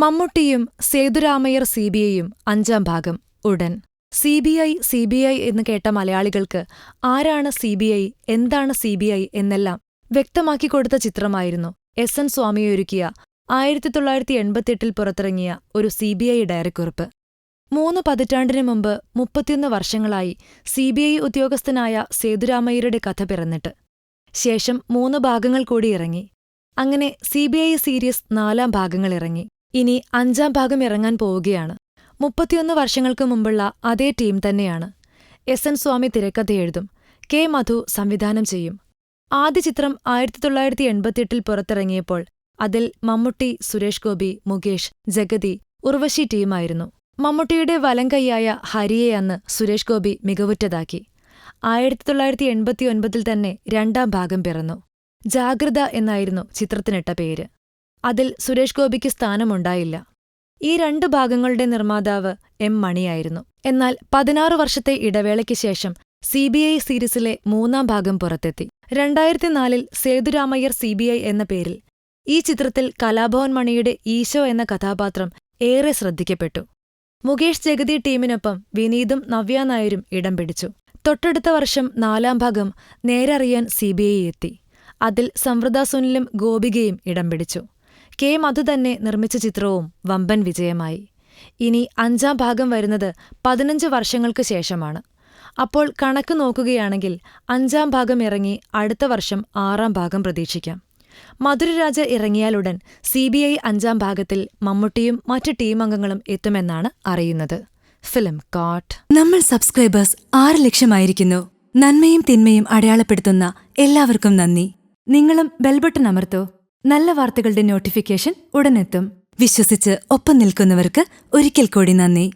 മമ്മൂട്ടിയും സേതുരാമയ്യർ സിബിഐയും 5-ാം ഭാഗം ഉടൻ. സിബിഐ എന്ന് കേട്ട മലയാളികൾക്ക് ആരാണ് സിബിഐ, എന്താണ് സിബിഐ എന്നെല്ലാം വ്യക്തമാക്കിക്കൊടുത്ത ചിത്രമായിരുന്നു എസ്.എൻ. സ്വാമിയൊരുക്കിയ 1988-ൽ പുറത്തിറങ്ങിയ ഒരു സിബിഐ ഡയറിക്കുറിപ്പ്. 3 പതിറ്റാണ്ടിനു മുമ്പ് 31 വർഷങ്ങളായി സിബിഐ ഉദ്യോഗസ്ഥനായ സേതുരാമയ്യരുടെ കഥ പിറന്നിട്ട്. ശേഷം 3 ഭാഗങ്ങൾ കൂടി ഇറങ്ങി. അങ്ങനെ സിബിഐ സീരീസ് 4-ാം ഭാഗങ്ങളിറങ്ങി. ഇനി 5-ാം ഭാഗം ഇറങ്ങാൻ പോവുകയാണ്. 31 വർഷങ്ങൾക്ക് മുമ്പുള്ള അതേ ടീം തന്നെയാണ്. എസ്.എൻ. സ്വാമി തിരക്കഥയെഴുതും, കെ. മധു സംവിധാനം ചെയ്യും. ആദ്യ ചിത്രം 1988-ൽ പുറത്തിറങ്ങിയപ്പോൾ അതിൽ മമ്മൂട്ടി, സുരേഷ് ഗോപി, മുകേഷ്, ജഗതി, ഉർവശി ടീമായിരുന്നു. മമ്മൂട്ടിയുടെ വലംകൈയായ ഹരിയെ അന്ന് സുരേഷ് ഗോപി മികവുറ്റതാക്കി. 1989-ൽ തന്നെ 2-ാം ഭാഗം പിറന്നു. ജാഗ്രത എന്നായിരുന്നു ചിത്രത്തിനിട്ട പേര്. അതിൽ സുരേഷ് ഗോപിക്ക് സ്ഥാനമുണ്ടായില്ല. ഈ 2 ഭാഗങ്ങളുടെ നിർമ്മാതാവ് എം. മണിയായിരുന്നു. എന്നാൽ 16 വർഷത്തെ ഇടവേളയ്ക്ക് ശേഷം സിബിഐ സീരീസിലെ 3-ാം ഭാഗം പുറത്തെത്തി. 2004-ൽ സേതുരാമയ്യർ സിബിഐ എന്ന പേരിൽ. ഈ ചിത്രത്തിൽ കലാഭവൻ മണിയുടെ ഈശോ എന്ന കഥാപാത്രം ഏറെ ശ്രദ്ധിക്കപ്പെട്ടു. മുകേഷ്, ജഗതി ടീമിനൊപ്പം വിനീതും നവ്യ നായരും ഇടം പിടിച്ചു. തൊട്ടടുത്ത വർഷം 4-ാം ഭാഗം നേരറിയാൻ സിബിഐ എത്തി. അതിൽ സംവൃത സുനിലും ഗോപികയും ഇടം പിടിച്ചു. കെ. മധു തന്നെ നിർമ്മിച്ച ചിത്രവും വമ്പൻ വിജയമായി. ഇനി 5-ാം ഭാഗം വരുന്നത് 15 വർഷങ്ങൾക്ക് ശേഷമാണ്. അപ്പോൾ കണക്ക് നോക്കുകയാണെങ്കിൽ 5-ാം ഭാഗം ഇറങ്ങി അടുത്ത വർഷം 6-ാം ഭാഗം പ്രതീക്ഷിക്കാം. മധുരരാജ ഇറങ്ങിയാലുടൻ സിബിഐ 5-ാം ഭാഗത്തിൽ മമ്മൂട്ടിയും മറ്റ് ടീമംഗങ്ങളും എത്തുമെന്നാണ് അറിയുന്നത്. ഫിലിം കോട്ട്. നമ്മൾ സബ്സ്ക്രൈബേഴ്സ് 6 ലക്ഷമായിരിക്കുന്നു. നന്മയും തിന്മയും അടയാളപ്പെടുത്തുന്ന എല്ലാവർക്കും നന്ദി. നിങ്ങളും ബെൽബട്ടൺ അമർത്തോ. നല്ല വാർത്തകളുടെ നോട്ടിഫിക്കേഷൻ ഉടനെത്തും. വിശ്വസിച്ച് ഒപ്പം നിൽക്കുന്നവർക്ക് ഒരിക്കൽ കൂടി നന്ദി.